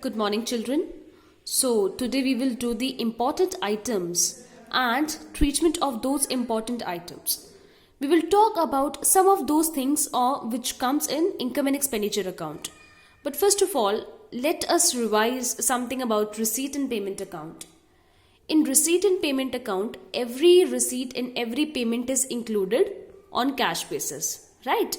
Good morning, children. So, today we will do the important items and treatment of those important items. We will talk about some of those things which comes in income and expenditure account. But first of all, let us revise something about receipt and payment account. In receipt and payment account, every receipt and every payment is included on cash basis, right?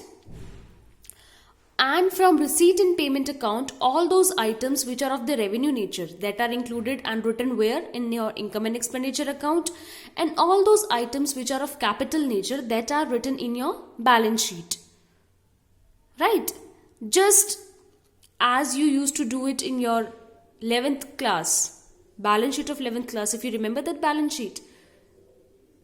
And from receipt and payment account, all those items which are of the revenue nature that are included and written where in your income and expenditure account, and all those items which are of capital nature that are written in your balance sheet, right? Just as you used to do it in your 11th class, balance sheet of 11th class, if you remember that balance sheet.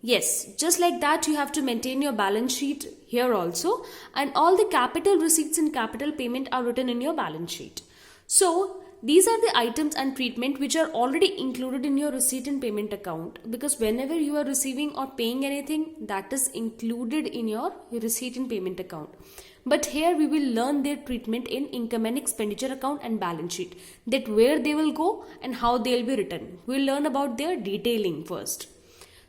Yes, just like that you have to maintain your balance sheet here also, and all the capital receipts and capital payment are written in your balance sheet. So these are the items and treatment which are already included in your receipt and payment account, because whenever you are receiving or paying anything, that is included in your receipt and payment account. But here we will learn their treatment in income and expenditure account and balance sheet, that where they will go and how they will be written. We will learn about their detailing first.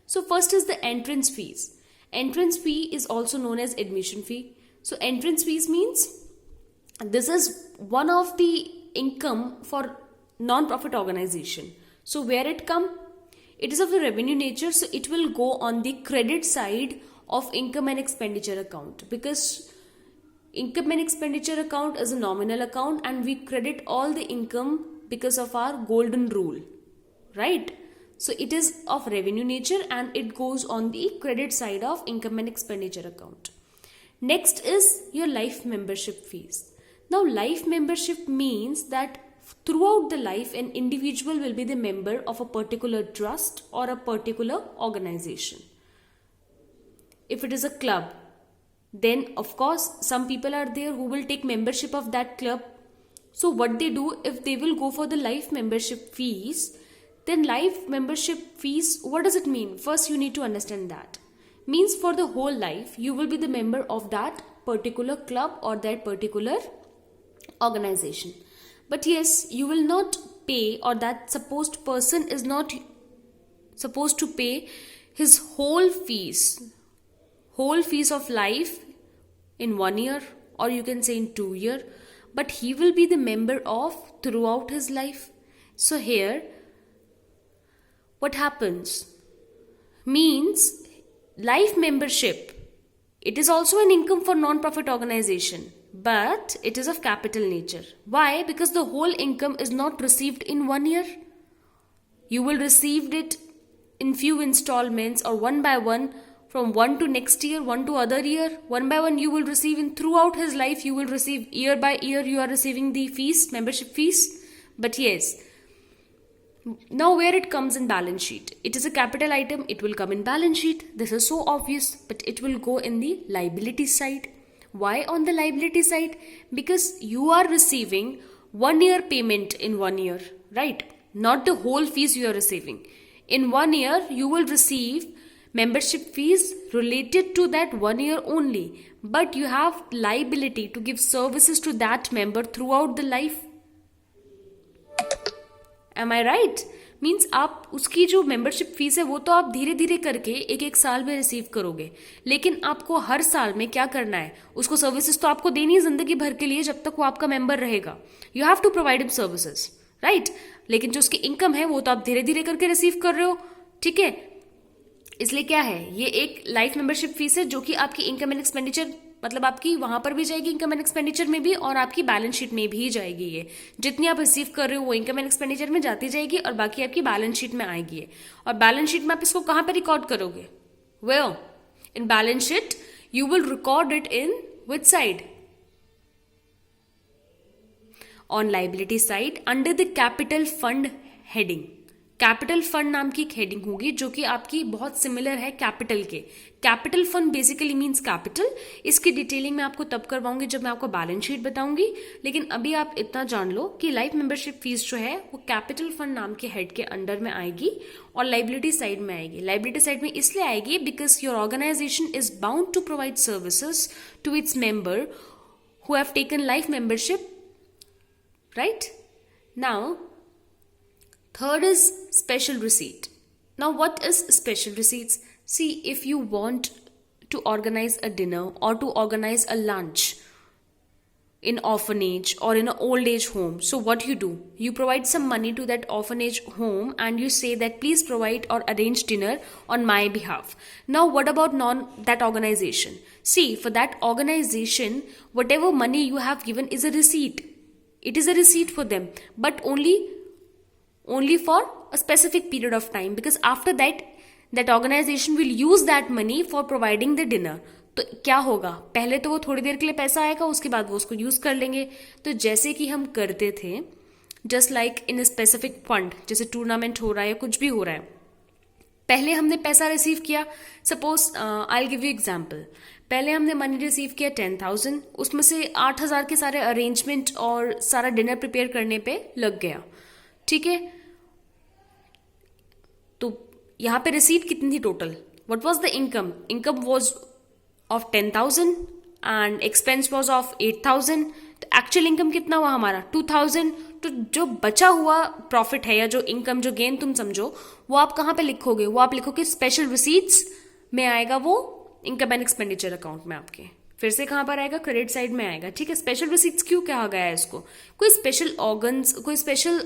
So first is the entrance fees. Entrance fee is also known as admission fee. So entrance fees means this is one of the income for non-profit organization. So where it come? It is of the revenue nature, so it will go on the credit side of income and expenditure account, because income and expenditure account is a nominal account and we credit all the income because of our golden rule, right? So it is of revenue nature and it goes on the credit side of income and expenditure account. Next is your life membership fees. Now life membership means that throughout the life an individual will be the member of a particular trust or a particular organization. If it is a club, then of course some people are there who will take membership of that club. So what they do, if they will go for the life membership fees, then life membership fees, what does it mean? First you need to understand that. Means for the whole life you will be the member of that particular club or that particular organization. But yes, you will not pay, or that supposed person is not supposed to pay his whole fees of life in 1 year, or you can say in 2 years, but he will be the member of throughout his life. So here what happens? Means life membership, it is also an income for non-profit organization, but it is of capital nature. Why? Because the whole income is not received in 1 year. You will receive it in few installments or one by one, from one to next year, one to other year. One by one you will receive in throughout his life. You will receive year by year, you are receiving the fees, membership fees. But yes, now where it comes in balance sheet, it is a capital item, it will come in balance sheet. This is so obvious, but it will go in the liability side. Why on the liability side? Because you are receiving 1 year payment in 1 year, right? Not the whole fees you are receiving. In 1 year you will receive membership fees related to that 1 year only, but you have liability to give services to that member throughout the life. Am I right? Means आप उसकी जो membership fees है वो तो आप धीरे धीरे करके एक एक साल में रिसीव करोगे, लेकिन आपको हर साल में क्या करना है, उसको सर्विसेज तो आपको देनी है जिंदगी भर के लिए, जब तक वो आपका मेंबर रहेगा. You have to provide him services, right? लेकिन जो उसकी इनकम है वो तो आप धीरे धीरे करके रिसीव कर रहे हो, ठीक है? इसलिए क्या है, ये एक लाइफ मेंबरशिप फीस है जो कि आपकी इनकम एंड एक्सपेंडिचर, मतलब आपकी वहां पर भी जाएगी इनकम एंड एक्सपेंडिचर में भी, और आपकी बैलेंस शीट में भी जाएगी. ये जितनी आप रिसीव कर रहे हो वो इनकम एंड एक्सपेंडिचर में जाती जाएगी और बाकी आपकी बैलेंस शीट में आएगी. और बैलेंस शीट में आप इसको कहां पर रिकॉर्ड करोगे? Where in balance sheet you will record it in which side? On liability side under the capital fund heading. Capital fund नाम की एक हेडिंग होगी जो कि आपकी बहुत सिमिलर है कैपिटल के. Capital fund basically means capital. इसकी डिटेलिंग मैं आपको तब करवाऊंगी जब मैं आपको बैलेंस शीट बताऊंगी, लेकिन अभी आप इतना जान लो कि लाइफ मेंबरशिप फीस जो है वो कैपिटल फंड नाम के हेड के अंडर में आएगी और लाइबिलिटी साइड में आएगी. लाइबिलिटी साइड में इसलिए आएगी because your organization is bound to provide services to its member who have taken life membership, right? Now, third is special receipt. Now, what is special receipts? See, if you want to organize a dinner or to organize a lunch in orphanage or in an old age home, so what you do, you provide some money to that orphanage home and you say that please provide or arrange dinner on my behalf. Now what about that organization? See, for that organization, whatever money you have given is a receipt. It is a receipt for them, but only for a specific period of time, because after that organization will use that money for providing the dinner. तो क्या होगा, पहले तो वो थोड़ी देर के लिए पैसा आएगा, उसके बाद वो उसको यूज कर लेंगे. तो जैसे कि हम करते थे, just like in specific fund, जैसे टूर्नामेंट हो रहा है या कुछ भी हो रहा है, पहले हमने पैसा रिसीव किया. Suppose I give you example. पहले हमने मनी रिसीव किया 10,000, उसमें से 8,000 के सारे अरेंजमेंट और सारा डिनर प्रिपेयर करने पे लग गया. ठीक है, तो यहाँ पे रिसीट कितनी थी total? What was the income? Income was of 10,000 and expense was of 8,000. तो एक्चुअल इनकम कितना हुआ हमारा? 2,000. तो जो बचा हुआ प्रॉफिट है या जो इनकम, जो गेन तुम समझो, वो आप कहाँ पे लिखोगे? वो आप लिखोगे स्पेशल रिसीट्स में आएगा, वो इनकम एंड एक्सपेंडिचर अकाउंट में आपके. फिर से कहाँ पर आएगा? क्रेडिट साइड में आएगा. ठीक है, स्पेशल रिसीट्स क्यों कहा गया है इसको? कोई स्पेशल ऑर्गन्स, कोई स्पेशल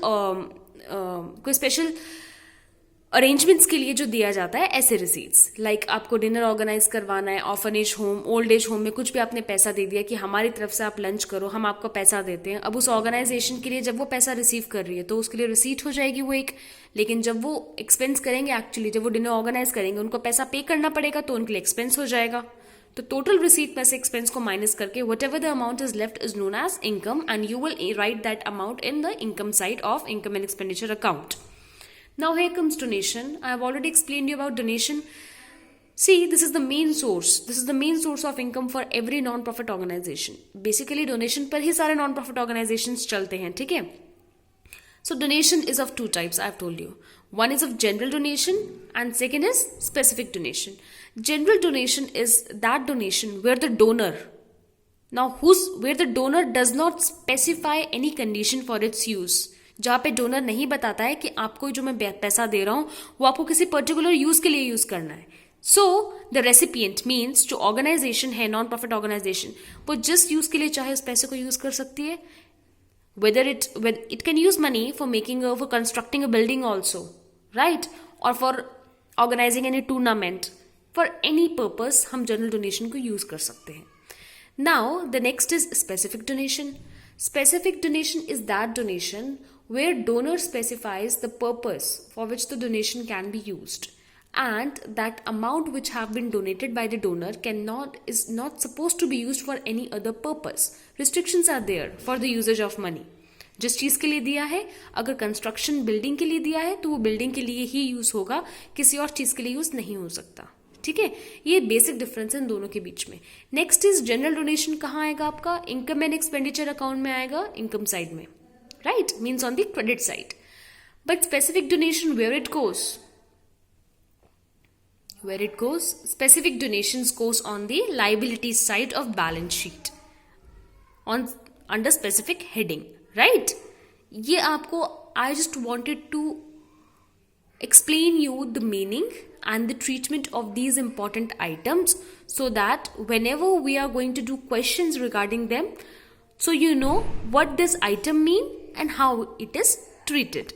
अरेंजमेंट्स के लिए जो दिया जाता है, ऐसे रिसीट्स. लाइक आपको डिनर ऑर्गेनाइज करवाना है, orphanage home, old age home में कुछ भी आपने पैसा दे दिया कि हमारी तरफ से आप लंच करो, हम आपको पैसा देते हैं. अब उस ऑर्गेनाइजेशन के लिए जब वो पैसा रिसीव कर रही है तो उसके लिए रिसीट हो जाएगी वो एक. लेकिन जब वो एक्सपेंस करेंगे, एक्चुअली जब वो डिनर ऑर्गेनाइज करेंगे, उनको पैसा पे करना पड़ेगा, तो उनके लिए एक्सपेंस हो जाएगा. तो टोटल रिसीट में से एक्सपेंस को माइनस करके whatever the amount is left is known as income, and you will write that amount in the income side of income and expenditure account. Now here comes donation. I have already explained you about donation. See, this is the main source. This is the main source of income for every non-profit organization. Basically, donation पर ही सारे non-profit organizations चलते हैं, ठीक है? So donation is of two types, I have told you. One is of general donation and second is specific donation. General donation is that donation where the donor, where the donor does not specify any condition for its use. जहाँ पे donor नहीं बताता है कि आपको जो मैं पैसा दे रहा हूं वो आपको किसी पर्टिकुलर यूज के लिए यूज करना है. सो द रेसिपिएंट मीन्स जो ऑर्गेनाइजेशन है, नॉन प्रॉफिट ऑर्गेनाइजेशन, वो जिस यूज के लिए चाहे उस पैसे को यूज कर सकती है. Whether it can use money for constructing a building also, right, और for organizing any tournament, for any purpose हम जनरल डोनेशन को यूज कर सकते हैं. Now the next is specific donation. Specific donation is that donation where donor specifies the purpose for which the donation can be used, and that amount which have been donated by the donor is not supposed to be used for any other purpose. Restrictions are there for the usage of money. जिस चीज के लिए दिया है, अगर construction building के लिए दिया है तो वो बिल्डिंग के लिए ही यूज होगा, किसी और चीज के लिए यूज नहीं हो सकता. ठीक है, ये बेसिक डिफरेंस है इन दोनों के बीच में. Next is general donation. कहाँ आएगा आपका? इनकम एंड एक्सपेंडिचर अकाउंट में आएगा, इनकम साइड में, right, means on the credit side. But specific donation where it goes? Specific donations goes on the liability side of balance sheet under specific heading, right? ये आपको, I just wanted to explain you the meaning and the treatment of these important items so that whenever we are going to do questions regarding them, so you know what this item mean and how it is treated.